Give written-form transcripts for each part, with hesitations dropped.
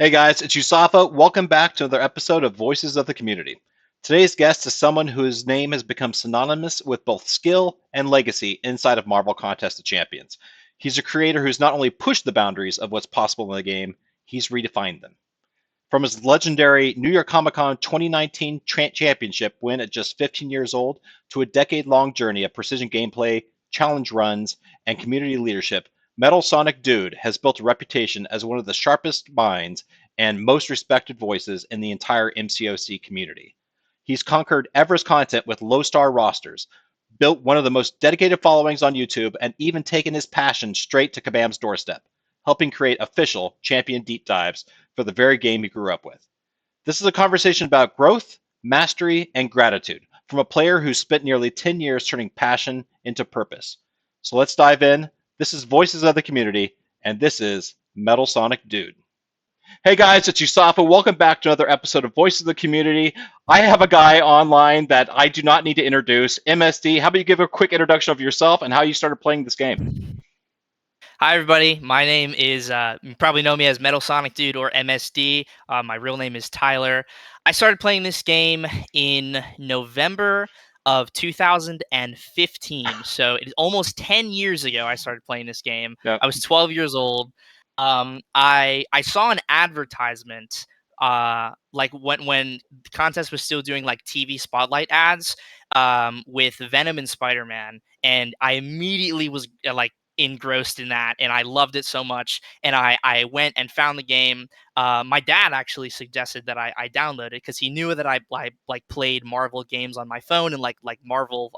Hey guys, it's USAFA. Welcome back to another episode of Voices of the Community. Today's guest is someone whose name has become synonymous with both skill and legacy inside of Marvel Contest of Champions. He's a creator who's not only pushed the boundaries of what's possible in the game, he's redefined them. From his legendary New York Comic Con 2019 championship win at just 15 years old to a decade long journey of precision gameplay, challenge runs, and community leadership, Metal Sonic Dude has built a reputation as one of the sharpest minds and most respected voices in the entire MCOC community. He's conquered Everest content with low star rosters, built one of the most dedicated followings on YouTube, and even taken his passion straight to Kabam's doorstep, helping create official champion deep dives for the very game he grew up with. This is a conversation about growth, mastery, and gratitude from a player who spent nearly 10 years turning passion into purpose. So let's dive in. This is Voices of the Community, and this is Metal Sonic Dude. Hey guys, it's USAFA. Welcome back to another episode of Voices of the Community. I have a guy online that I do not need to introduce, MSD. How about you give a quick introduction of yourself and how you started playing this game? Hi, everybody. My name is, you probably know me as Metal Sonic Dude or MSD. My real name is Tyler. I started playing this game in November of 2015. So it is almost 10 years ago I started playing this game. Yeah. I was 12 years old. I saw an advertisement like when the contest was still doing like TV spotlight ads with Venom and Spider-Man, and I immediately was like engrossed in that, and I loved it so much. And I went and found the game. My dad actually suggested that I download it because he knew that I like played Marvel games on my phone, and like Marvel.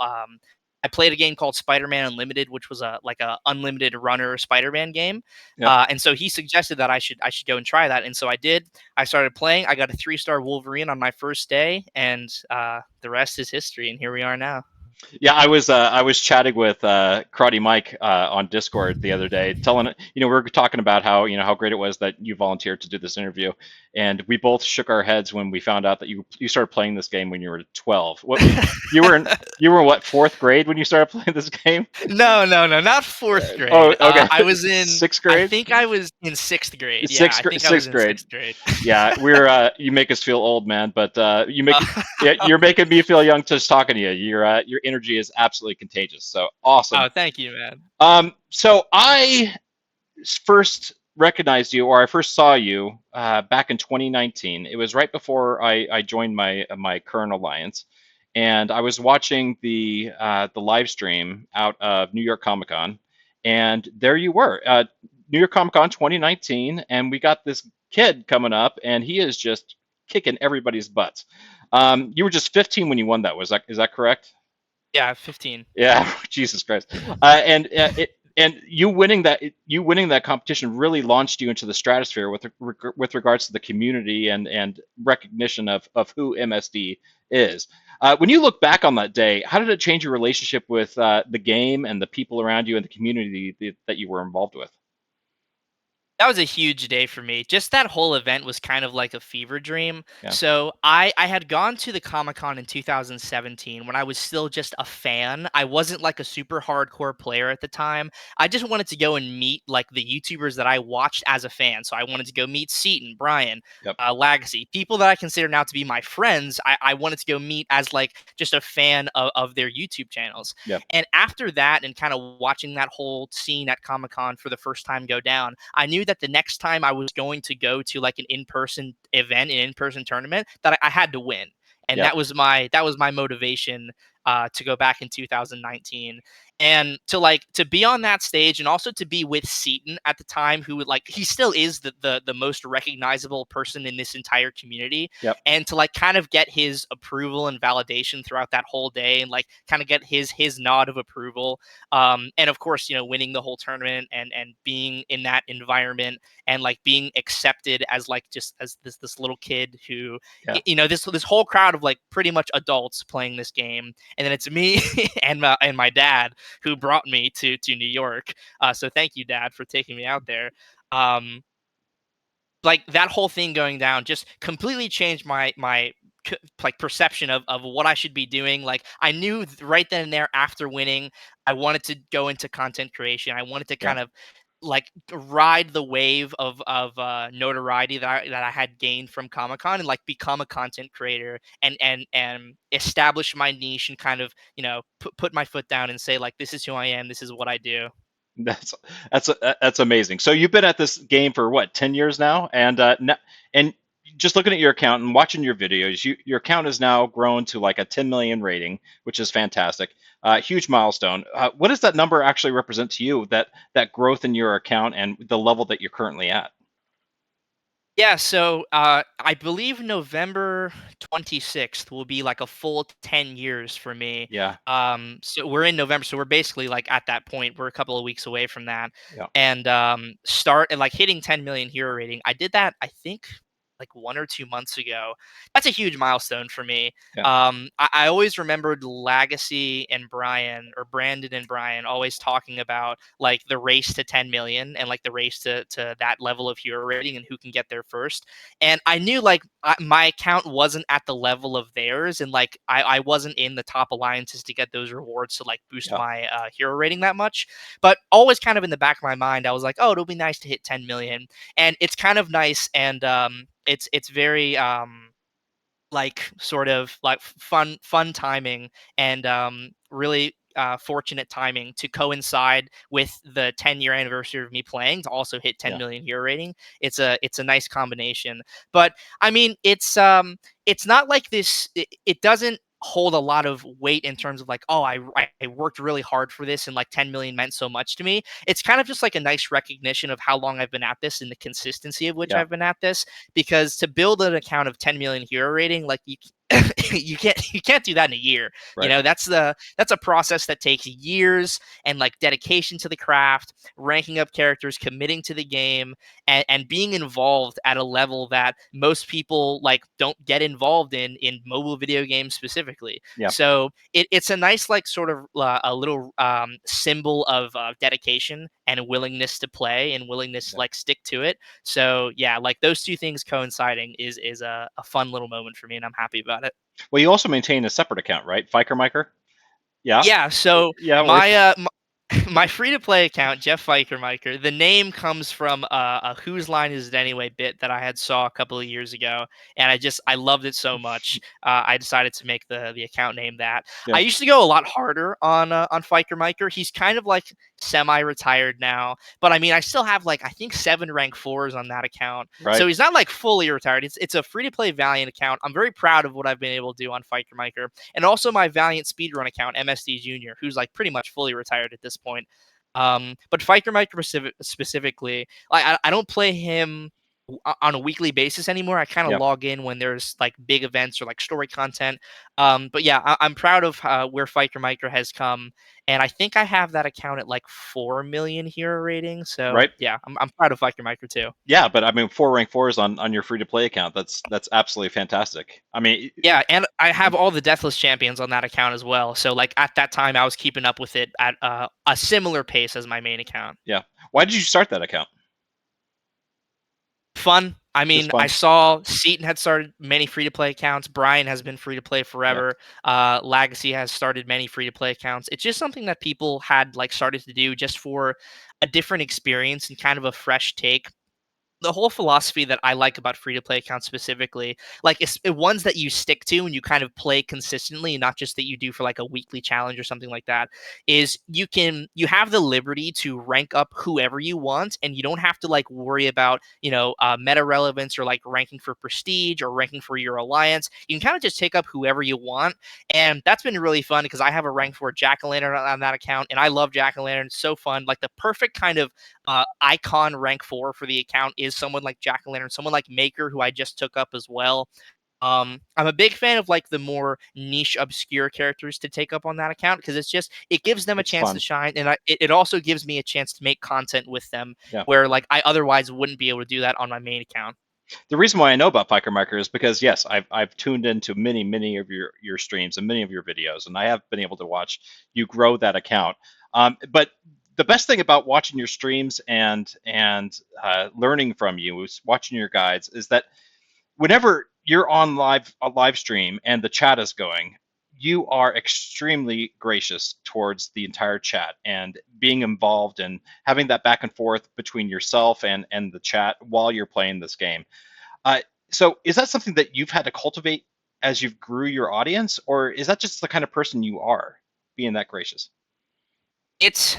I played a game called Spider-Man Unlimited, which was a unlimited runner Spider-Man game, Yep. and so he suggested that I should go and try that, and so I did. I started playing. I got a 3-star Wolverine on my first day, and the rest is history. And here we are now. Yeah, I was chatting with Karate Mike on Discord the other day, telling we were talking about how great it was that you volunteered to do this interview, and we both shook our heads when we found out that you started playing this game when you were 12. What you were what, fourth grade when you started playing this game? No, no, no, not fourth Oh, grade. okay, I was in. sixth I grade. think I was in sixth grade. Yeah, Sixth I think I was sixth in grade. sixth grade. Yeah, we're you make us feel old, man, but yeah, Uh, you're making me feel young just talking to you. Your energy is absolutely contagious. So awesome. oh, thank you, man. So I first recognized you, or I first saw you back in 2019. It was right before I joined my current alliance, and I was watching the live stream out of New York Comic Con, and there you were, New York Comic Con 2019, and we got this kid coming up, and he is just kicking everybody's butts. You were just 15 when you won that. Is that correct? Yeah, 15. Yeah, Jesus Christ. And you winning that competition really launched you into the stratosphere with regards to the community and recognition of who MSD is. When you look back on that day, how did it change your relationship with the game and the people around you and the community that you were involved with? That was a huge day for me. Just that whole event was kind of like a fever dream. Yeah. So I had gone to the Comic-Con in 2017 when I was still just a fan. I wasn't like a super hardcore player at the time. I just wanted to go and meet like the YouTubers that I watched as a fan. So I wanted to go meet Seaton, Brian, Yep. Lagacy, people that I consider now to be my friends. I wanted to go meet as like just a fan of their YouTube channels. Yep. And after that, and kind of watching that whole scene at Comic Con for the first time go down, I knew that the next time I was going to go to like an in-person event, an in-person tournament, that I had to win. And Yep. that was my motivation to go back in 2019, and to be on that stage, and also to be with Seaton at the time, who would like he still is the most recognizable person in this entire community, Yep. and to like kind of get his approval and validation throughout that whole day, and like kind of get his nod of approval, and of course, winning the whole tournament, and being in that environment, and like being accepted as like just as this little kid who, Yeah. this whole crowd of like pretty much adults playing this game, and then it's me and my dad who brought me to New York. So thank you, Dad, for taking me out there. Um, like that whole thing going down just completely changed my like perception of what I should be doing. Like I knew right then and there after winning, I wanted to go into content creation. I wanted to Yeah. kind of like ride the wave of notoriety that I had gained from Comic Con and like become a content creator and establish my niche and kind of put my foot down and say like this is who I am, this is what I do. That's that's amazing. So you've been at this game for what, 10 years now, and and just looking at your account and watching your videos, your account has now grown to like a 10 million rating, which is fantastic. Huge milestone. What does that number actually represent to you? That growth in your account and the level that you're currently at? Yeah, so I believe November 26th will be like a full 10 years for me. Yeah, So we're in November, so we're basically like at that point. We're a couple of weeks away from that, yeah, and start and like hitting 10 million hero rating. I did that, I think, like 1 or 2 months ago. That's a huge milestone for me. yeah, I always remembered Legacy and Brian, or Brandon and Brian, always talking about like the race to 10 million and like the race to that level of hero rating and who can get there first. And I knew like my account wasn't at the level of theirs, and like I wasn't in the top alliances to get those rewards to like boost yeah, my hero rating that much. But always kind of in the back of my mind, I was like, oh, it'll be nice to hit 10 million. And it's kind of nice, and it's very like sort of like fun timing, and really fortunate timing to coincide with the 10-year anniversary of me playing to also hit 10 yeah, million hero rating. It's a nice combination. But I mean, it's not like this, it doesn't hold a lot of weight in terms of like, oh, I worked really hard for this and like 10 million meant so much to me. It's kind of just like a nice recognition of how long I've been at this and the consistency of which yeah. I've been at this, because to build an account of 10 million hero rating, like you can't do that in a year. Right. That's a process that takes years and like dedication to the craft, ranking up characters, committing to the game, and being involved at a level that most people like don't get involved in mobile video games specifically. Yeah, So it's a nice like sort of a little symbol of dedication and willingness to play and willingness to yeah. like stick to it. So yeah, like those two things coinciding is a fun little moment for me, and I'm happy about it. Well, you also maintain a separate account, right? Fiker Miker. Yeah, Yeah, so yeah. my free to play account, Jeff Fikermiker, the name comes from a Whose Line Is It Anyway bit that I had saw a couple of years ago, and I loved it so much. I decided to make the account name that. I Yeah, used to go a lot harder on Fikermiker. He's kind of like semi-retired now, but I mean I still have like I think 7 rank 4s on that account, right. so he's not like fully retired. It's a free to play Valiant account. I'm very proud of what I've been able to do on Fikermiker, and also my Valiant speedrun account, MSD Junior, who's like pretty much fully retired at this point. But Fiker Micro specifically, I don't play him on a weekly basis anymore. I kind of Yeah, log in when there's like big events or like story content. But yeah, I'm proud of where Fiker Micro has come, and I think I have that account at like 4 million hero rating. So right. yeah, I'm proud of Fiker Micro too. Yeah, but I mean, 4 rank 4s on your free to play account. That's absolutely fantastic. I mean, Yeah, and I have all the Deathless champions on that account as well. So like at that time, I was keeping up with it at a similar pace as my main account. yeah. Why did you start that account? Fun. I Just mean, I fun. saw Seaton had started many free to play accounts. Brian has been free to play Yeah, forever. Legacy has started many free to play accounts. It's just something that people had like started to do just for a different experience and kind of a fresh take. The whole philosophy that I like about free to play accounts specifically, like it's ones that you stick to and you kind of play consistently, not just that you do for like a weekly challenge or something like that, is you have the liberty to rank up whoever you want, and you don't have to like worry about meta relevance or like ranking for prestige or ranking for your alliance. You can kind of just take up whoever you want, and that's been really fun because I have a rank for Jack o' Lantern on that account, and I love Jack o' Lantern. It's so fun, like the perfect kind of icon rank 4 for the account is someone like Jack o' Lantern, someone like Maker, who I just took up as well. I'm a big fan of like the more niche, obscure characters to take up on that account because it gives them a it's chance to fun. shine, and it also gives me a chance to make content with them Yeah. where like I otherwise wouldn't be able to do that on my main account. The reason why I know about Fiker Marker is because yes, I've tuned into many of your streams and many of your videos, and I have been able to watch you grow that account. But the best thing about watching your streams and learning from you, is watching your guides, is that whenever you're on a live stream and the chat is going, you are extremely gracious towards the entire chat and being involved and having that back and forth between yourself and the chat while you're playing this game. Uh, so is that something that you've had to cultivate as you've grew your audience, or is that just the kind of person you are, being that gracious? It's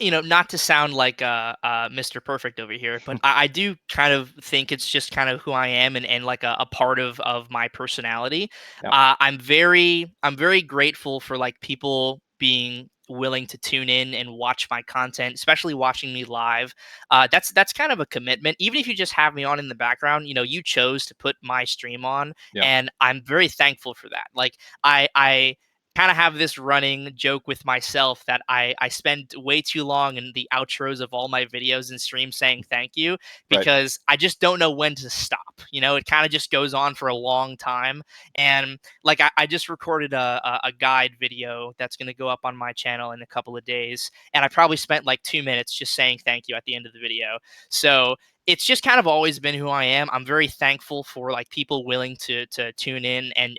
not to sound like Mr. Perfect over here, but I do kind of think it's just kind of who I am and like a part of my personality. Yeah, I'm very grateful for like people being willing to tune in and watch my content, especially watching me live. That's kind of a commitment. Even if you just have me on in the background, you chose to put my stream on, yeah, and I'm very thankful for that. Like I kind of have this running joke with myself that I spend way too long in the outros of all my videos and streams saying thank you, right. because I just don't know when to stop. It kind of just goes on for a long time. And like I just recorded a guide video that's going to go up on my channel in a couple of days. And I probably spent like 2 minutes just saying thank you at the end of the video. So it's just kind of always been who I am. I'm very thankful for like people willing to tune in and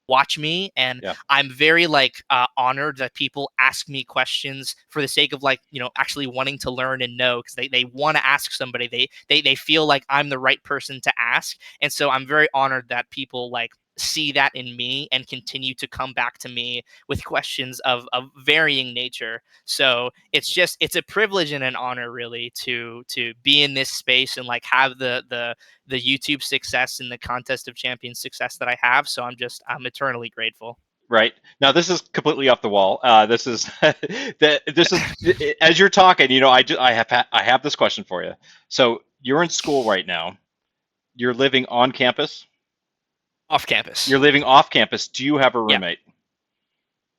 watch me. And Yeah, I'm very like honored that people ask me questions for the sake of like actually wanting to learn and know, because they want to ask somebody. They feel like I'm the right person to ask. And so I'm very honored that people like see that in me and continue to come back to me with questions of varying nature. So it's a privilege and an honor really to be in this space and like have the YouTube success and the Contest of Champions success that I have. So I'm eternally grateful. right. Now this is completely off the wall. This is this is as you're talking. I have this question for you. So you're in school right now. You're living on campus. Off campus. You're living off campus. Do you have a Yeah. roommate?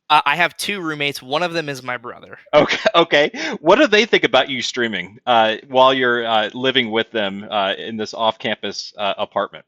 I have two roommates. One of them is my brother. Okay. Okay. What do they think about you streaming while you're living with them in this off-campus apartment?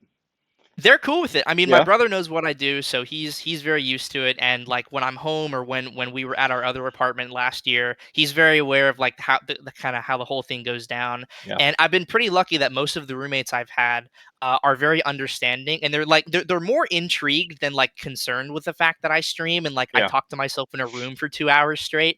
They're cool with it. I mean, my Yeah. brother knows what I do, so he's very used to it. And like when I'm home or when we were at our other apartment last year, he's very aware of like how the kind of how the whole thing goes down. Yeah. And I've been pretty lucky that most of the roommates I've had are very understanding, and they're more intrigued than like concerned with the fact that I stream and like I Yeah. talk to myself in a room for 2 hours straight.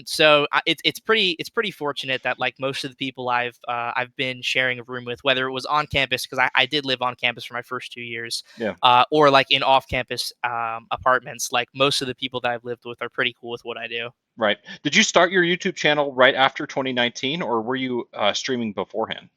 So it's pretty fortunate that like most of the people I've been sharing a room with, whether it was on campus, because I did live on campus for my first 2 years, Yeah. or like in off-campus apartments, like most of the people that I've lived with are pretty cool with what I do. Right. Did you start your YouTube channel right after 2019, or were you streaming beforehand?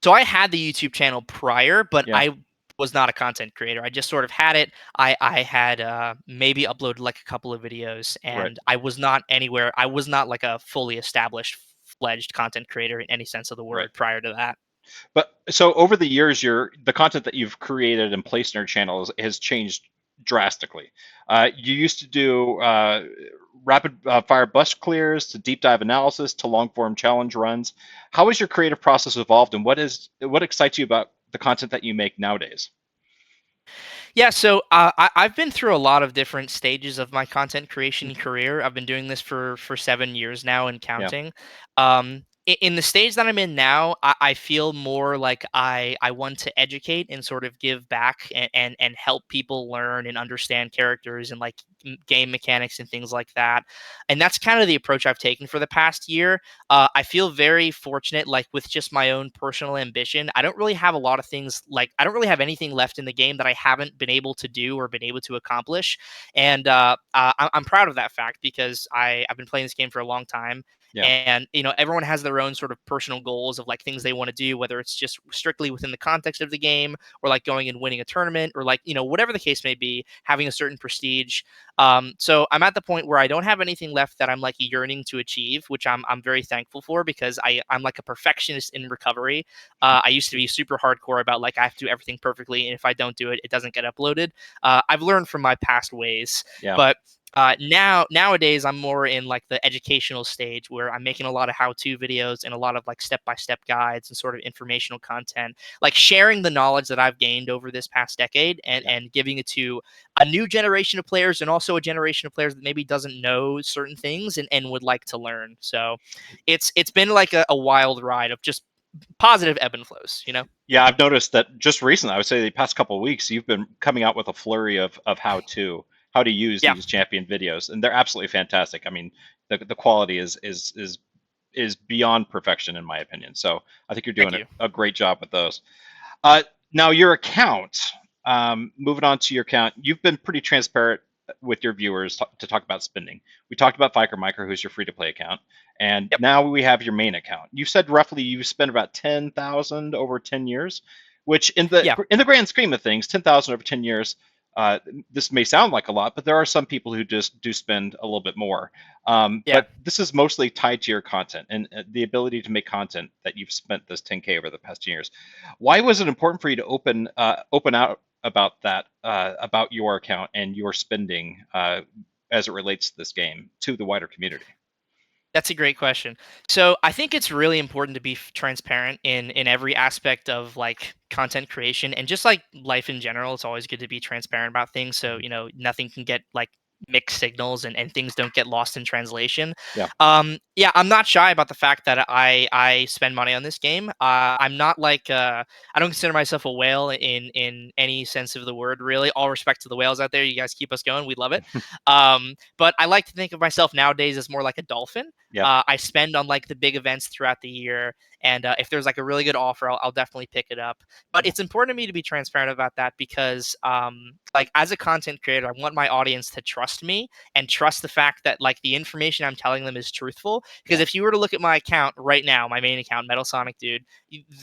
So I had the YouTube channel prior, but Yeah. I was not a content creator. I just sort of had it. I had maybe uploaded like a couple of videos, Right. and I was not anywhere. I was not like a fully established, fledged content creator in any sense of the Right. word prior to that. But so over the years, the content that you've created and placed in your channels has changed drastically. You used to do rapid fire bus clears to deep dive analysis to long form challenge runs. How has your creative process evolved, and what excites you about the content that you make nowadays? Yeah, so I've been through a lot of different stages of my content creation career. I've been doing this for 7 years now and Yeah. counting. In the stage that I'm in now, I feel more like I want to educate and sort of give back and help people learn and understand characters and like game mechanics and things like that. And that's kind of the approach I've taken for the past year. I feel very fortunate, like with just my own personal ambition. I don't really have a lot of things, like I don't really have anything left in the game that I haven't been able to do or been able to accomplish. And I'm proud of that fact, because I've been playing this game for a long time. Yeah. And everyone has their own sort of personal goals of like things they want to do, whether it's just strictly within the context of the game or like going and winning a tournament, or like whatever the case may be, having a certain prestige. So I'm at the point where I don't have anything left that I'm like yearning to achieve, which I'm very thankful for, because I'm like a perfectionist in recovery. I used to be super hardcore about like I have to do everything perfectly, and if I don't do it, it doesn't get uploaded. I've learned from my past ways, Yeah. but nowadays I'm more in like the educational stage, where I'm making a lot of how-to videos and a lot of like step-by-step guides and sort of informational content, like sharing the knowledge that I've gained over this past decade, and Yeah. giving it to a new generation of players, and also a generation of players that maybe doesn't know certain things and would like to learn. So it's been like a wild ride of just positive ebb and flows, you know? Yeah, I've noticed that just recently, I would say the past couple of weeks, you've been coming out with a flurry of how to use Yeah. these champion videos, and they're absolutely fantastic. I mean, the quality is beyond perfection in my opinion. So I think you're Thank doing you. a great job with those. Now your account, moving on to your account, you've been pretty transparent with your viewers to talk about spending. We talked about Fiker Micro, who's your free to play account, and Yep. now we have your main account. You said roughly you spent about 10,000 over 10 years, which Yeah. in the grand scheme of things, 10,000 over 10 years. This may sound like a lot, but there are some people who just do spend a little bit more. Yeah. But this is mostly tied to your content and the ability to make content that you've spent this 10K over the past 10 years. Why was it important for you to open out about that, about your account and your spending as it relates to this game to the wider community? That's a great question. So I think it's really important to be transparent in every aspect of like content creation and just like life in general. It's always good to be transparent about things, so Mhm. nothing can get like mixed signals and things don't get lost in translation. Yeah, Yeah, I'm not shy about the fact that I spend money on this game. I'm not like I don't consider myself a whale in any sense of the word. Really, all respect to the whales out there. You guys keep us going. We love it. But I like to think of myself nowadays as more like a dolphin. yeah, I spend on like the big events throughout the year, and if there's like a really good offer, I'll definitely pick it up. But it's important to me to be transparent about that because, like as a content creator, I want my audience to trust me and trust the fact that like the information I'm telling them is truthful. Because yeah, if you were to look at my account right now, my main account, Metal Sonic Dude,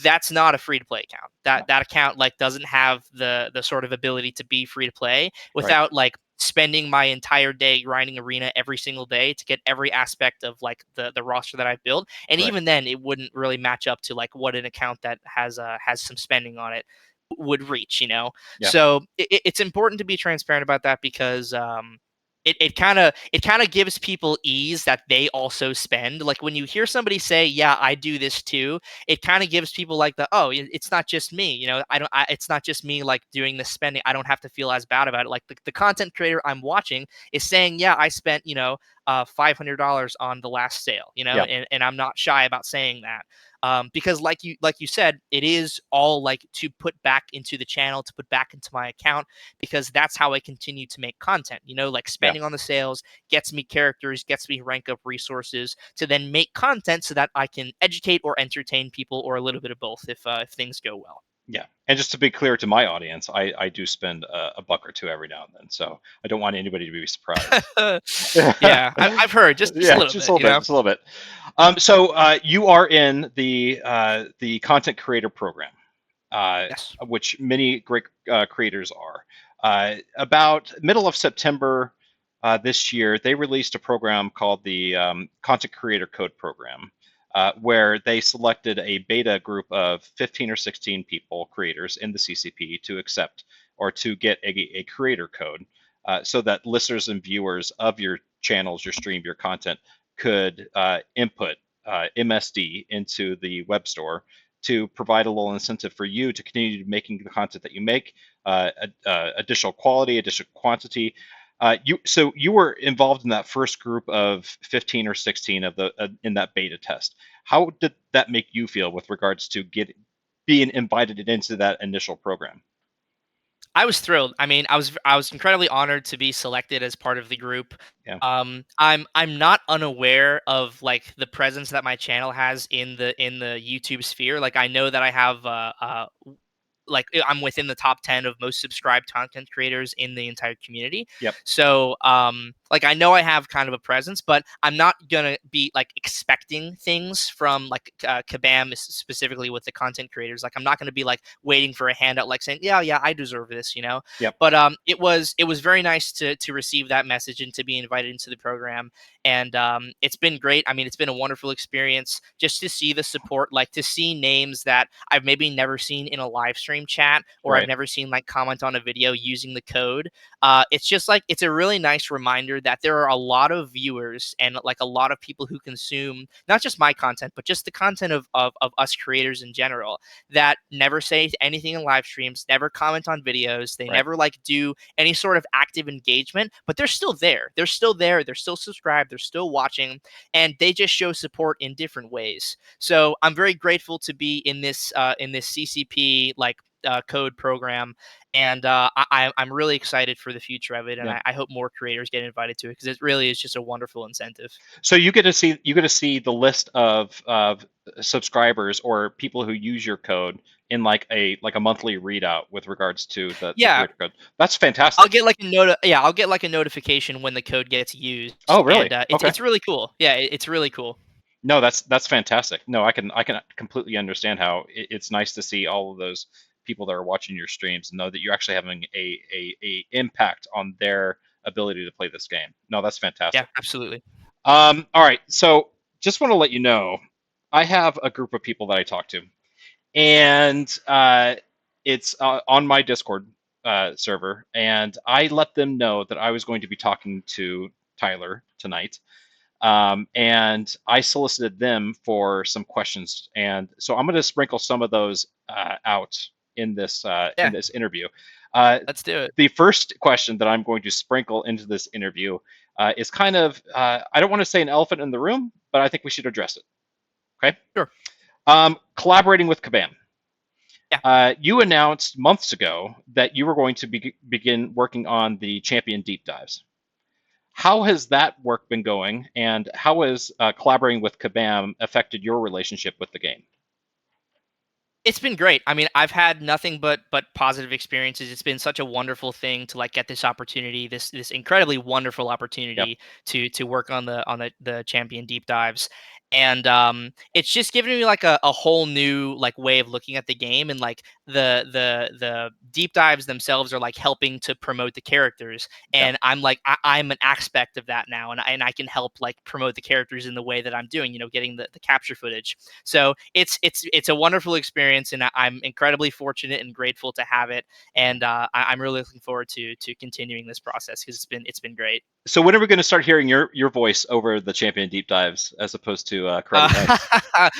that's not a free to play account. no, That account like doesn't have the sort of ability to be free to play right, without like spending my entire day grinding arena every single day to get every aspect of like the roster that I've built. And right, even then it wouldn't really match up to like what an account that has some spending on it would reach, you know. yeah, So it's important to be transparent about that because it kind of gives people ease that they also spend. Like when you hear somebody say, "Yeah, I do this too," it kind of gives people like it's not just me. It's not just me like doing this spending. I don't have to feel as bad about it. Like the content creator I'm watching is saying, "Yeah, I spent $500 on the last sale," yeah, and I'm not shy about saying that. Because like you said, it is all like to put back into the channel, to put back into my account, because that's how I continue to make content. Like yeah. spending on the sales gets me characters, gets me rank up resources to then make content so that I can educate or entertain people, or a little bit of both if things go well. Yeah, and just to be clear to my audience, I do spend a buck or two every now and then, so I don't want anybody to be surprised. Yeah, I've heard just a Yeah, little just a bit, little bit, just a little bit. So you are in the content creator program, Yes. which many great creators are. About middle of September this year, they released a program called the Content Creator Code Program, where they selected a beta group of 15 or 16 people, creators in the CCP, to accept or to get a creator code, so that listeners and viewers of your channels, your stream, your content could input MSD into the web store to provide a little incentive for you to continue making the content that you make, additional quality, additional quantity. So you were involved in that first group of 15 or 16 of the in that beta test. How did that make you feel with regards to being invited into that initial program? I was thrilled. I mean, I was incredibly honored to be selected as part of the group. Yeah. I'm not unaware of like the presence that my channel has in the YouTube sphere. Like I know that I have I'm within the top 10 of most subscribed content creators in the entire community. Yep. So, like I know I have kind of a presence, but I'm not gonna be like expecting things from like Kabam specifically with the content creators. Like I'm not gonna be like waiting for a handout, like saying, "Yeah, yeah, I deserve this." Yep. But it was very nice to receive that message and to be invited into the program, and it's been great. I mean, it's been a wonderful experience just to see the support, like to see names that I've maybe never seen in a live stream stream chat, or I've Right. never seen like comment on a video using the code. It's just like it's a really nice reminder that there are a lot of viewers and like a lot of people who consume not just my content, but just the content of us creators in general that never say anything in live streams, never comment on videos, they Right. never like do any sort of active engagement, but they're still there. They're still there. They're still subscribed. They're still watching, and they just show support in different ways. So I'm very grateful to be in this CCP like code program, and I'm really excited for the future of it, and Yeah. I hope more creators get invited to it because it really is just a wonderful incentive. So you get to see the list of subscribers or people who use your code in like a monthly readout with regards to the Yeah, creator code. That's fantastic. I'll get like a notification when the code gets used, Oh, really? and Okay. it's really cool. Yeah, it's really cool. No, that's fantastic. No, I can completely understand how it's nice to see all of those people that are watching your streams and know that you're actually having a impact on their ability to play this game. No, that's Yeah, fantastic. absolutely. All right, so just want to let you know, I have a group of people that I talk to, and it's on my Discord server, and I let them know that I was going to be talking to Tyler tonight, and I solicited them for some questions, and so I'm going to sprinkle some of those out in Yeah, this interview. Uh, let's do it. the first question that I'm going to sprinkle into this interview is kind of I don't want to say an elephant in the room, but I think we should address it. Okay, Sure. collaborating with Kabam. Yeah. You announced months ago that you were going to begin working on the champion deep dives. How has that work been going, and how has collaborating with Kabam affected your relationship with the game? It's been great. I mean, I've had nothing but positive experiences. It's been such a wonderful thing to like get this opportunity, this incredibly wonderful Yep. opportunity to work on the champion deep dives. And it's just given me like a whole new like way of looking at the game, and like the deep dives themselves are like helping to promote the characters, Yeah. and I'm like I'm an aspect of that now, and I can help like promote the characters in the way that I'm doing, getting the capture footage. So it's a wonderful experience, and I'm incredibly fortunate and grateful to have it. And I'm really looking forward to continuing this process because it's been great. So when are we going to start hearing your voice over the champion deep dives as opposed to Karate Knight?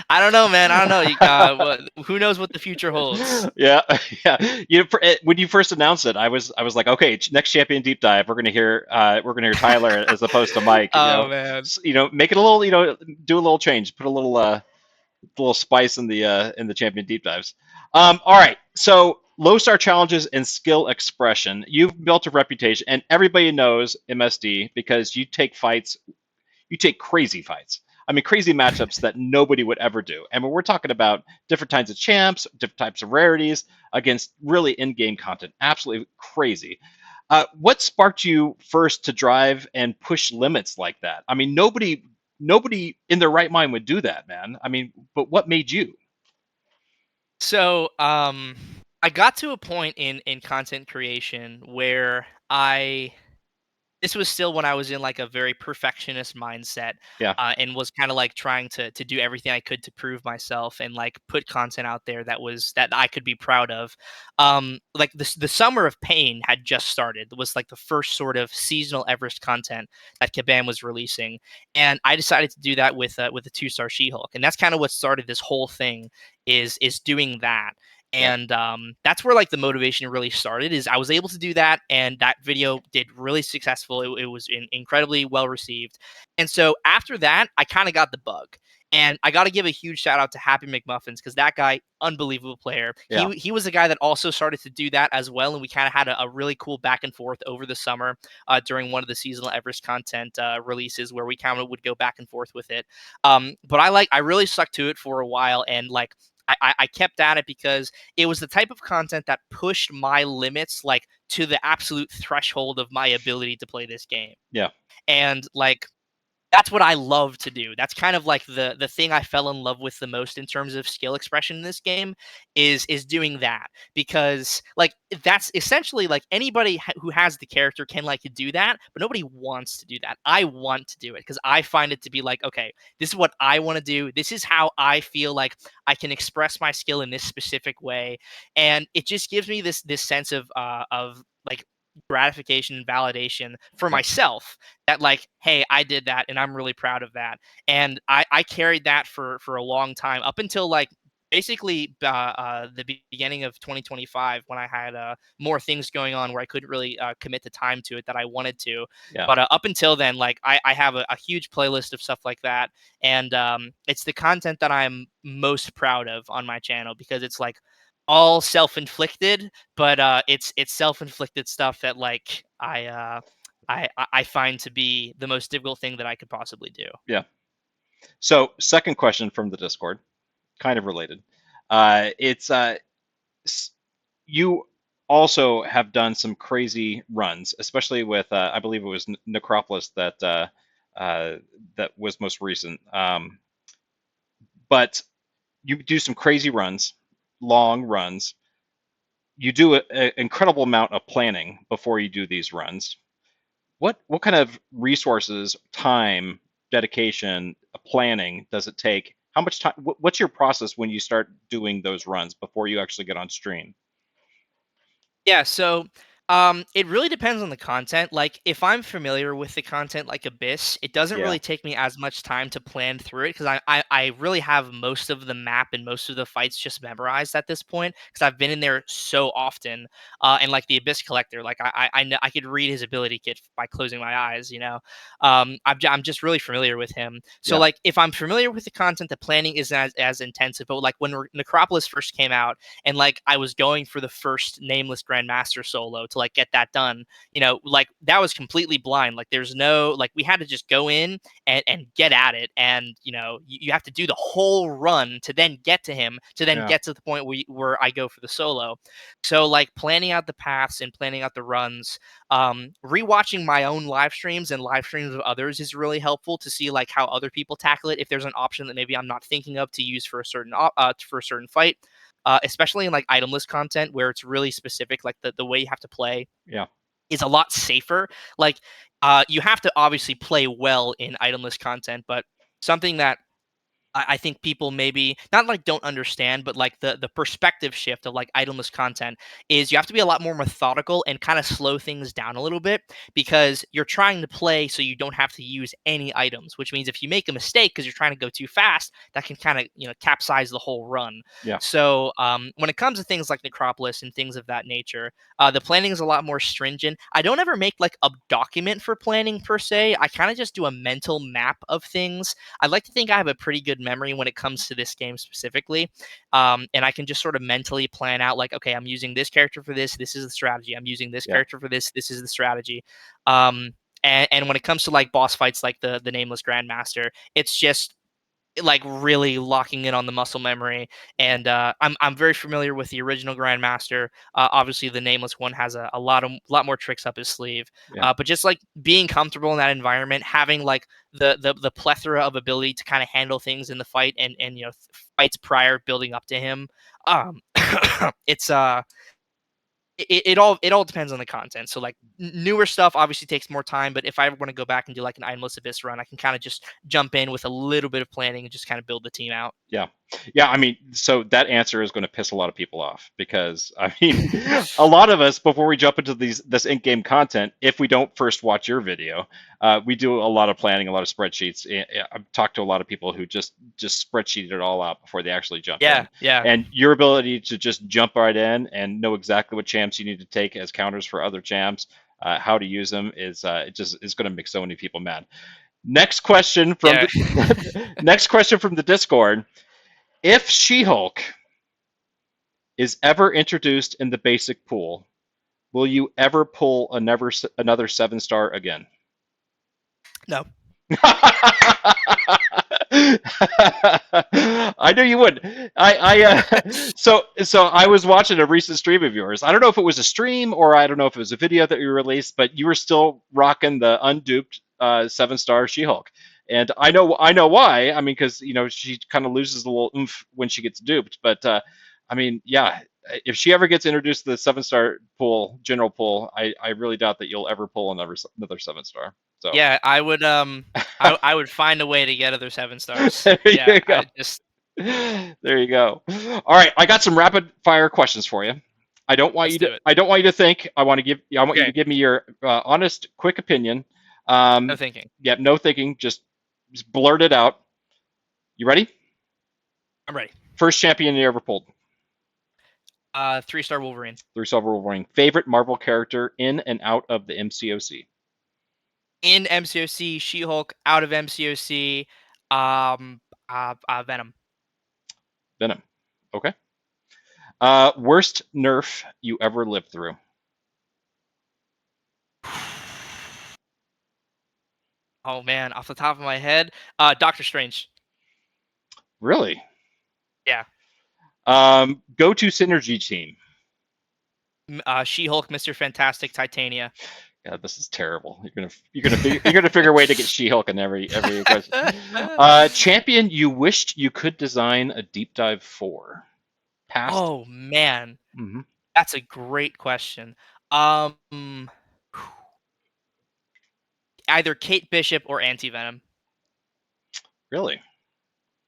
I don't know, man. I don't know. Who knows what the future holds? Yeah, yeah. When you first announced it, I was like, okay, next champion deep dive, we're gonna hear Tyler as opposed to Mike. Oh man. Make it a little, do a little change, put a little spice in the champion deep dives. All right, so low star challenges and skill expression. You've built a reputation, and everybody knows MSD because you take crazy fights. I mean, crazy matchups that nobody would ever do. And when we're talking about different kinds of champs, different types of rarities against really in-game content, absolutely crazy. What sparked you first to drive and push limits like that? I mean, nobody in their right mind would do that, man. I mean, but what made you? So, I got to a point in content creation where I this was still when I was in like a very perfectionist mindset, Yeah, and was kind of like trying to do everything I could to prove myself and like put content out there that I could be proud of. Like the summer of pain had just started. It was like the first sort of seasonal Everest content that Kabam was releasing, and I decided to do that with the 2-star She-Hulk, and that's kind of what started this whole thing. Is doing that, yeah, and that's where like the motivation really started. Is I was able to do that, and that video did really successful. It was incredibly well received, and so after that I kind of got the bug. And I got to give a huge shout out to Happy McMuffins because that guy, unbelievable player. yeah, He was a guy that also started to do that as well, and we kind of had a really cool back and forth over the summer during one of the seasonal Everest content releases where we kind of would go back and forth with it. But I really stuck to it for a while, and like I kept at it because it was the type of content that pushed my limits like to the absolute threshold of my ability to play this game. yeah. And like that's what I love to do. That's kind of like the thing I fell in love with the most in terms of skill expression in this game is doing that, because like that's essentially like anybody who has the character can like do that, but nobody wants to do that. I want to do it because I find it to be like, okay, this is what I want to do. This is how I feel like I can express my skill in this specific way, and it just gives me this sense of like gratification and validation for Yeah, myself, that like, hey, I did that and I'm really proud of that. And I carried that for a long time, up until like basically the beginning of 2025, when I had more things going on where I couldn't really commit the time to it that I wanted to. yeah, But up until then, like I have a huge playlist of stuff like that, and it's the content that I'm most proud of on my channel, because it's like all self-inflicted, but it's self-inflicted stuff that like I find to be the most difficult thing that I could possibly do. yeah. So, second question from the Discord, kind of related. It's you also have done some crazy runs, especially with I believe it was Necropolis that was most recent. But you do some crazy runs, long runs. You do an incredible amount of planning before you do these runs. What kind of resources, time, dedication, planning does it take? How much time? What's your process when you start doing those runs before you actually get on stream? Yeah, so it really depends on the content. Like if I'm familiar with the content like Abyss, it doesn't Yeah, really take me as much time to plan through it, because I really have most of the map and most of the fights just memorized at this point, because I've been in there so often. And like the Abyss Collector, like I know I could read his ability kit by closing my eyes. I'm just really familiar with him. So yeah, like if I'm familiar with the content, the planning isn't as intensive. But like when Necropolis first came out, and like I was going for the first nameless grandmaster solo to like get that done, like that was completely blind. Like there's no, like we had to just go in and get at it, and you have to do the whole run to then get to him, to then yeah, get to the point where I go for the solo. So like planning out the paths and planning out the runs, rewatching my own live streams and live streams of others is really helpful to see like how other people tackle it, if there's an option that maybe I'm not thinking of to use for a certain fight, especially in like itemless content where it's really specific, like the way you have to play yeah, is a lot safer. Like you have to obviously play well in itemless content, but something that I think people maybe not like don't understand, but like the perspective shift of like itemless content is you have to be a lot more methodical and kind of slow things down a little bit, because you're trying to play so you don't have to use any items, which means if you make a mistake because you're trying to go too fast, that can kind of capsize the whole run. yeah, So when it comes to things like Necropolis and things of that nature, the planning is a lot more stringent. I don't ever make like a document for planning per se. I kind of just do a mental map of things. I like to think I have a pretty good memory when it comes to this game specifically, and I can just sort of mentally plan out like, okay, I'm using this character for this. This is the strategy. I'm using this yeah, character for this. This is the strategy. And when it comes to like boss fights, like the nameless grandmaster, it's just like really locking in on the muscle memory. And I'm very familiar with the original Grandmaster. Obviously, the nameless one has a lot more tricks up his sleeve. yeah. But just like being comfortable in that environment, having like the plethora of ability to kind of handle things in the fight, and fights prior building up to him. Um, it's it all depends on the content. So like newer stuff obviously takes more time, but if I want to go back and do like an itemless abyss run, I can kind of just jump in with a little bit of planning and just kind of build the team out. Yeah. Yeah, I mean, so that answer is going to piss a lot of people off because I mean, a lot of us before we jump into this in-game content, if we don't first watch your video, we do a lot of planning, a lot of spreadsheets. I've talked to a lot of people who just spreadsheet it all out before they actually jump Yeah, in. yeah. And your ability to just jump right in and know exactly what champs you need to take as counters for other champs, how to use them is it just is going to make so many people mad. Next question from Yeah. the next question from the Discord. If She-Hulk is ever introduced in the basic pool, will you ever pull another 7-star again? No. I knew you would. So I was watching a recent stream of yours. I don't know if it was a stream or I don't know if it was a video that you released, but you were still rocking the unduped 7-star She-Hulk. And I know why. I mean, because she kind of loses a little oomph when she gets duped. But I mean, yeah, if she ever gets introduced to the 7-star pool, general pool, I really doubt that you'll ever pull another 7-star. So Yeah, I would I would find a way to get other 7 stars. there Yeah, you go. I just There you go. All right, I got some rapid fire questions for you. let's do it. I don't want you to think. I want you to Okay, give me your honest, quick opinion. no thinking. Yeah, no thinking. Just blurt it out. You ready? I'm ready. First champion you ever pulled. 3-star Wolverine. 3 Silver Wolverine. Favorite Marvel character in and out of the MCOC. In MCOC, She-Hulk. Out of MCOC, um, Venom. Venom. Okay. Worst nerf you ever lived through. Oh man, off the top of my head, Doctor Strange. Really? Yeah. Go to synergy team. She-Hulk, Mr. Fantastic, Titania. God, this is terrible. You're gonna figure a way to get She-Hulk in every question. Champion you wished you could design a deep dive for. Past. Oh man, Hmm. that's a great question. Um, Either Kate Bishop or Anti-Venom. Really?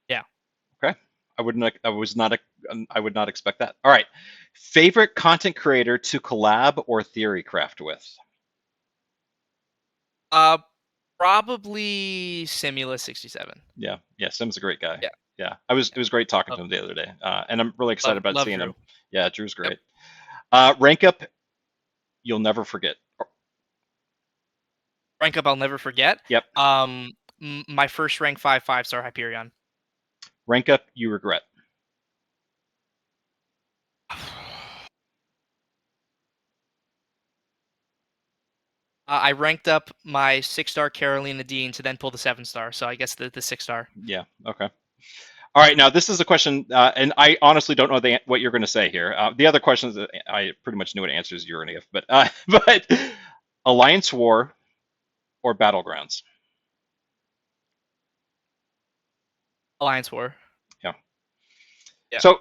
Yeah. Okay. I would not expect that. All right. Favorite content creator to collab or theory craft with. Uh, Probably Simula 67. Yeah. Yeah. Sim's a great guy. Yeah. Yeah. It was great talking to Love, him the other day. And I'm really excited about love seeing Drew. him. Yeah. Drew's Yep. great. Rank up you'll never forget. Rank up I'll never forget. Yep. My first rank 5-star Hyperion. Rank up you regret. I ranked up my 6-star Carolina Dean to then pull the 7-star. So I guess the 6-star. Yeah. Okay. All right. Now this is a question, and I honestly don't know what you're going to say here. The other questions, I pretty much knew what answers you were going to give, but but Alliance War or Battlegrounds. Alliance War. Yeah. Yeah. So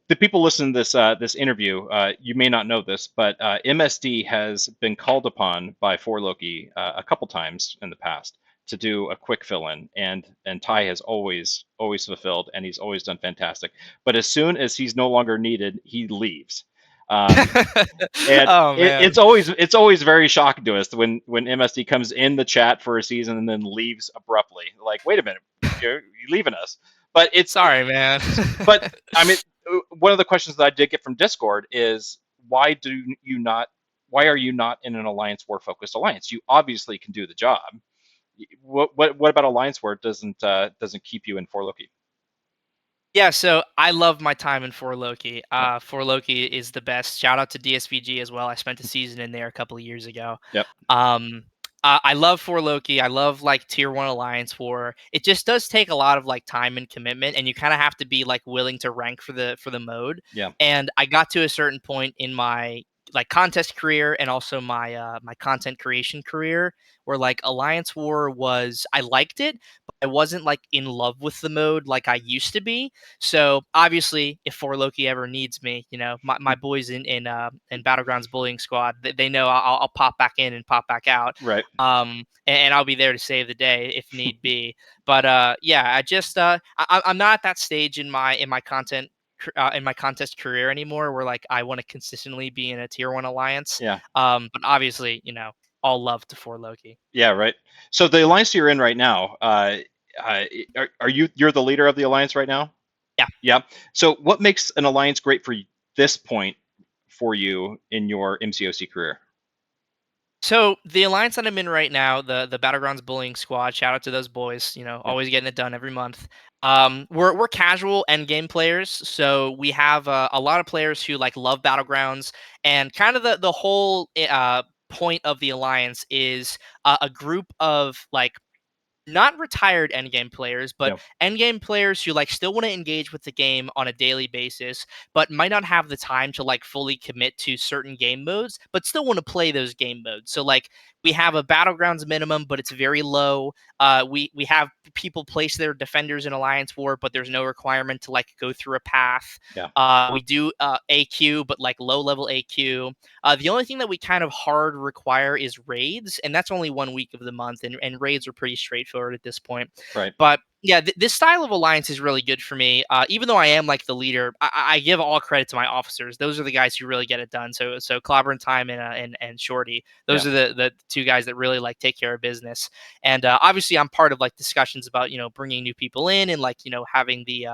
the people listening to this interview, you may not know this, but MSD has been called upon by For Loki a couple times in the past to do a quick fill-in, and Ty has always fulfilled, and he's always done fantastic. But as soon as he's no longer needed, he leaves. Um, and Oh man. it's always very shocking to us when MSD comes in the chat for a season and then leaves abruptly. Like, wait a minute, you're leaving us. But Sorry, man. but I mean, one of the questions that I did get from Discord is why are you not in an Alliance War focused alliance? You obviously can do the job. What about Alliance War doesn't keep you in For Loki? Yeah, so I love my time in For Loki. For Loki is the best. Shout out to DSVG as well. I spent a season in there a couple of years ago. Yep. I love For Loki. I love like Tier 1 Alliance War. It just does take a lot of like time and commitment, and you kind of have to be like willing to rank for the mode. Yeah. And I got to a certain point in my like contest career and also my content creation career where like Alliance War was I liked it, but I wasn't like in love with the mode like I used to be. So obviously, if For Loki ever needs me, my boys in Battlegrounds Bullying Squad, they know I'll pop back in and pop back out. Right. And I'll be there to save the day if need be. But yeah, I'm not at that stage in my content in my contest career anymore where like I want to consistently be in a Tier 1 alliance. Yeah. But obviously, all love to For Loki. Yeah. Right. So the alliance you're in right now, are you're the leader of the alliance right now? Yeah. Yeah. So what makes an alliance great for this point for you in your MCOC career? So the alliance that I'm in right now, the Battlegrounds Bullying Squad, shout out to those boys, Yeah. always getting it done every month. We're casual end game players, so we have a lot of players who like love Battlegrounds, and kind of the whole point of the alliance is a group of like not retired endgame players, but Yeah. endgame players who like still want to engage with the game on a daily basis, but might not have the time to like fully commit to certain game modes, but still want to play those game modes. So like we have a Battlegrounds minimum, but it's very low. We have people place their defenders in Alliance War, but there's no requirement to like go through a path. Yeah. We do AQ, but like low level AQ. The only thing that we kind of hard require is raids, and that's only 1 week of the month, and raids are pretty straightforward at this point. Right. But yeah, this style of alliance is really good for me. Even though I am like the leader, I give all credit to my officers. Those are the guys who really get it done. So Clobber and Time and Shorty, those Yeah. are the two guys that really like take care of business. And obviously, I'm part of like discussions about bringing new people in and like having the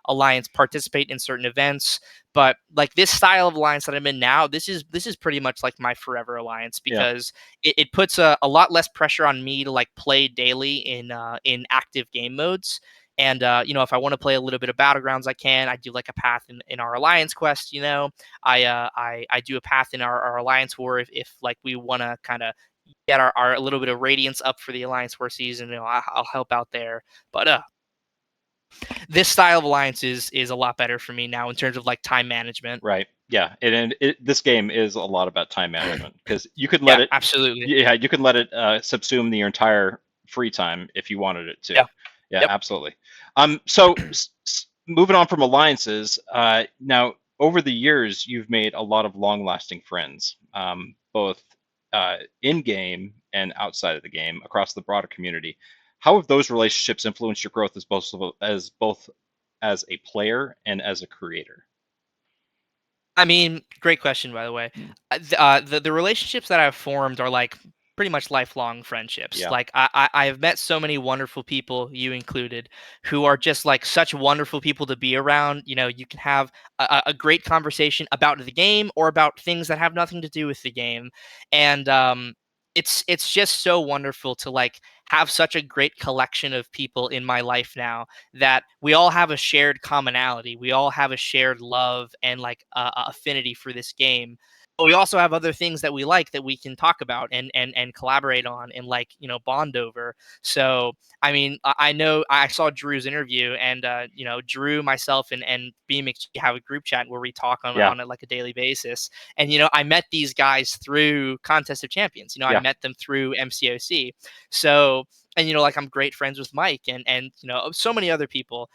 alliance participate in certain events. But like this style of alliance that I'm in now, this is pretty much like my forever alliance Yeah. because it puts a lot less pressure on me to like play daily in active game modes. And if I want to play a little bit of Battlegrounds, I can. I do like a path in our alliance quest. I do a path in our alliance war if like we want to kind of get our little bit of radiance up for the alliance war season. I'll help out there. But this style of alliance is a lot better for me now in terms of like time management. Right. Yeah. This game is a lot about time management because you could let Yeah, it. absolutely. Yeah, you can let it subsume your entire free time if you wanted it to. Yeah. Yeah, Yep. absolutely. So moving on from alliances, now over the years you've made a lot of long-lasting friends, both in game and outside of the game, across the broader community. How have those relationships influenced your growth both as a player and as a creator? I mean, great question, by the way. Mm. The relationships that I've formed are like pretty much lifelong friendships. Yeah, Like I have met so many wonderful people, you included, who are just like such wonderful people to be around. You can have a great conversation about the game or about things that have nothing to do with the game, and it's just so wonderful to like have such a great collection of people in my life now that we all have a shared commonality. We all have a shared love and like affinity for this game. But we also have other things that we like that we can talk about and collaborate on and like bond over. So I mean, I know I saw Drew's interview, and Drew, myself, and BMX have a group chat where we talk yeah, on it like a daily basis. And I met these guys through Contest of Champions. I yeah, met them through MCOC. So and like I'm great friends with Mike and so many other people,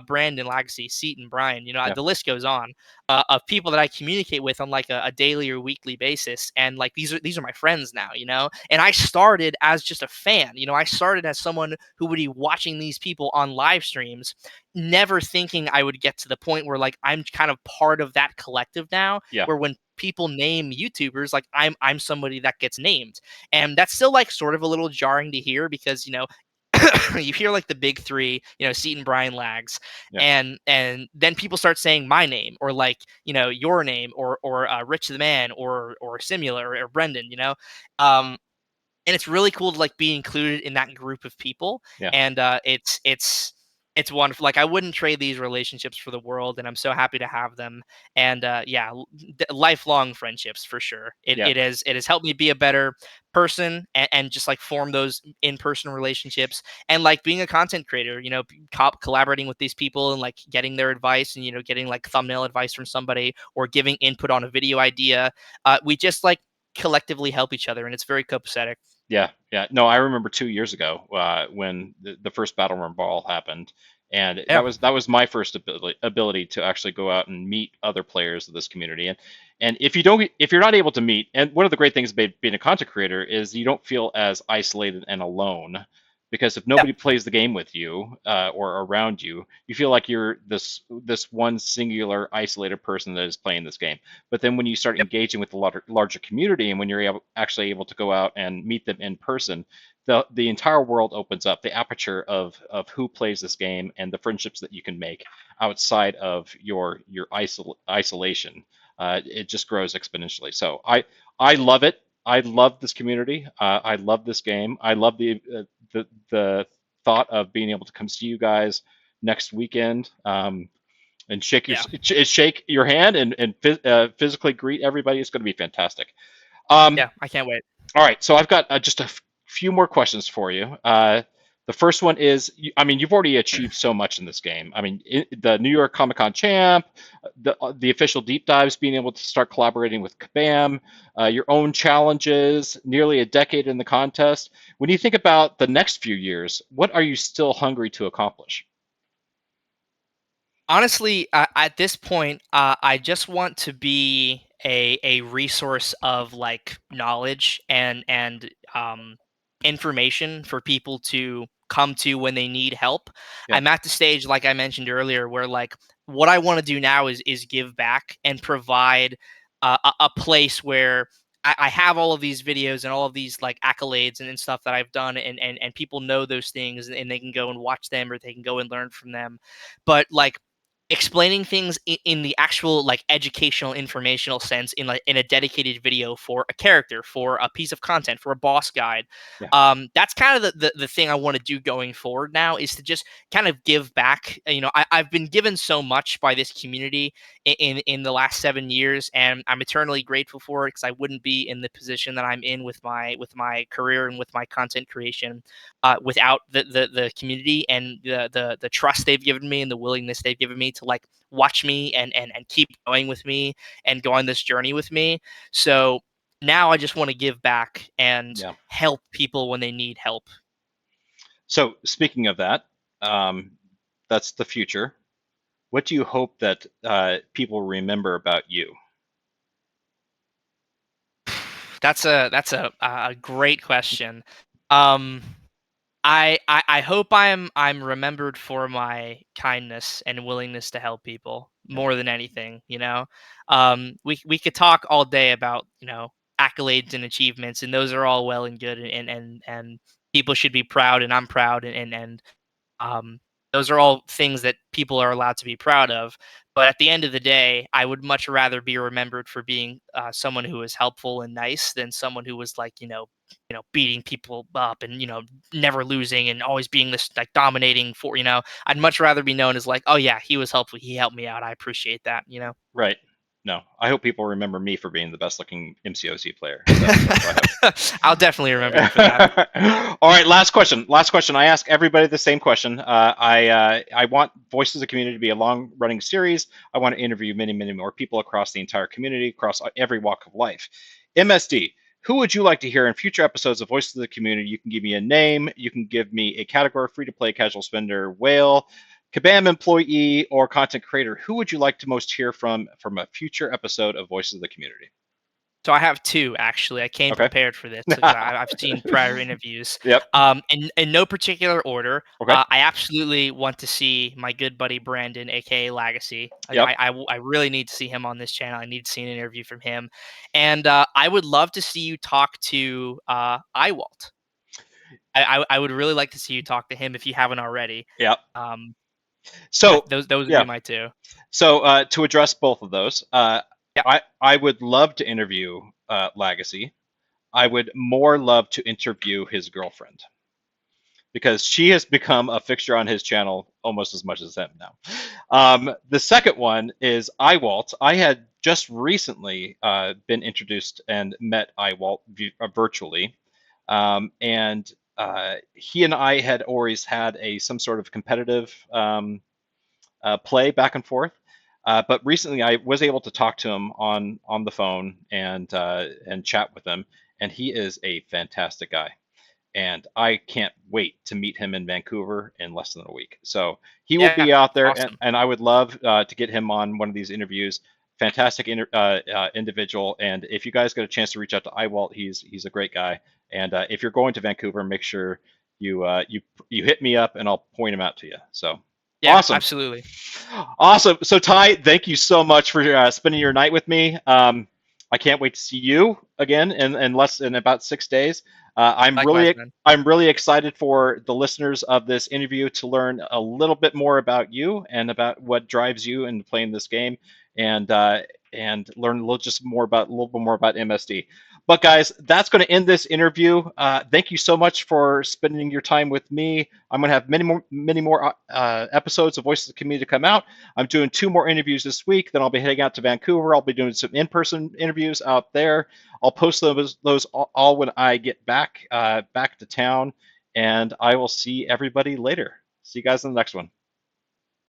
Brandon, Legacy, Seaton, Brian. yeah, The list goes on of people that I communicate with on like a daily or weekly basis, and like these are my friends now. And I started as just a fan. I started as someone who would be watching these people on live streams, never thinking I would get to the point where like I'm kind of part of that collective now, yeah, where when people name YouTubers, like I'm somebody that gets named. And that's still like sort of a little jarring to hear because you hear like the big three, Seaton, Brian, Lags, yeah, and then people start saying my name or like your name or Rich the Man or Simula or Brendan, um, and it's really cool to like be included in that group of people. yeah, And it's wonderful. Like I wouldn't trade these relationships for the world, and I'm so happy to have them. And yeah, lifelong friendships for sure. it, yeah. it has it has helped me be a better person and just like form those in-person relationships. And like being a content creator, collaborating with these people and like getting their advice, and getting like thumbnail advice from somebody or giving input on a video idea. We just like collectively help each other, and it's very copacetic. Yeah, yeah. No, I remember 2 years ago when the first Battleground Ball happened, and Yeah. that was my first ability to actually go out and meet other players of this community. And if you're not able to meet, and one of the great things about being a content creator is you don't feel as isolated and alone, because if Yeah. nobody plays the game with you or around you, you feel like you're this one singular isolated person that is playing this game. But then when you start Yep. engaging with the larger community, and when you're actually able to go out and meet them in person, the entire world opens up. The aperture of who plays this game and the friendships that you can make outside of your isolation, it just grows exponentially. So I love it. I love this community. I love this game. I love the thought of being able to come see you guys next weekend. And Yeah. shake your hand and physically greet everybody. It's going to be fantastic. Um, Yeah. I can't wait. all right, so I've got just a few more questions for you. The first one is, I mean, you've already achieved so much in this game. I mean, the New York Comic Con champ, the official deep dives, being able to start collaborating with Kabam, your own challenges, nearly a decade in the contest. When you think about the next few years, what are you still hungry to accomplish? Honestly, at this point, I just want to be a resource of like knowledge and information for people to come to when they need help. Yeah, I'm at the stage, like I mentioned earlier, where like what I want to do now is give back and provide a place where I have all of these videos and all of these like accolades and stuff that I've done, and people know those things, and they can go and watch them, or they can go and learn from them. But like explaining things in the actual like educational informational sense in like in a dedicated video for a character, for a piece of content, for a boss guide, yeah, that's kind of the thing I want to do going forward now, is to just kind of give back. I've been given so much by this community in the last 7 years, and I'm eternally grateful for it, because I wouldn't be in the position that I'm in with my career and with my content creation without the community and the trust they've given me and the willingness they've given me to like watch me and keep going with me and go on this journey with me. So now I just want to give back and yeah. help people when they need help. So speaking of that, um, that's the future. What do you hope that people remember about you? That's a great question. Um, I hope I'm remembered for my kindness and willingness to help people Yeah, more than anything. We could talk all day about accolades and achievements, and those are all well and good, and people should be proud, and I'm proud, and um, those are all things that people are allowed to be proud of. But at the end of the day, I would much rather be remembered for being someone who was helpful and nice, than someone who was like, beating people up and never losing and always being this like dominating for. I'd much rather be known as like, oh yeah, he was helpful, he helped me out, I appreciate that. right. No, I hope people remember me for being the best looking MCOC player. So that's what I hope. I'll definitely remember you for that. All right, last question. Last question. I ask everybody the same question. I want Voices of the Community to be a long running series. I want to interview many, many more people across the entire community, across every walk of life. MSD, who would you like to hear in future episodes of Voices of the Community? You can give me a name. You can give me a category: free to play, casual spender, whale, Kabam employee, or content creator. Who would you like to most hear from a future episode of Voices of the Community? So I have two, actually. I came Okay. prepared for this because I've seen prior interviews. Yep. In no particular order, Okay. I absolutely want to see my good buddy Brandon, aka Legacy. Yep. I really need to see him on this channel. I need to see an interview from him, and I would love to see you talk to Iwalt. I would really like to see you talk to him if you haven't already. Yep. Um, So those would be yeah. my two. So to address both of those, Yeah, I would love to interview Legacy. I would more love to interview his girlfriend because she has become a fixture on his channel almost as much as him now. The second one is Iwalt. I had just recently been introduced and met Iwalt virtually, and he and I had always had some sort of competitive play back and forth. But recently, I was able to talk to him on the phone and chat with him, and he is a fantastic guy. And I can't wait to meet him in Vancouver in less than a week. So he will yeah, be out there, and, awesome. and I would love to get him on one of these interviews. Fantastic individual, and if you guys get a chance to reach out to Iwalt, he's a great guy. And if you're going to Vancouver, make sure you hit me up, and I'll point him out to you. So Yeah, awesome. absolutely. Awesome. So Ty, thank you so much for spending your night with me. I can't wait to see you again in about 6 days. Likewise, man. I'm really excited for the listeners of this interview to learn a little bit more about you and about what drives you in playing this game, and learn a little bit more about MSD. But guys, that's going to end this interview. Thank you so much for spending your time with me. I'm going to have many more episodes of Voices of the Community to come out. I'm doing 2 more interviews this week. Then I'll be heading out to Vancouver. I'll be doing some in-person interviews out there. I'll post those all when I get back to town. and I will see everybody later. See you guys in the next one.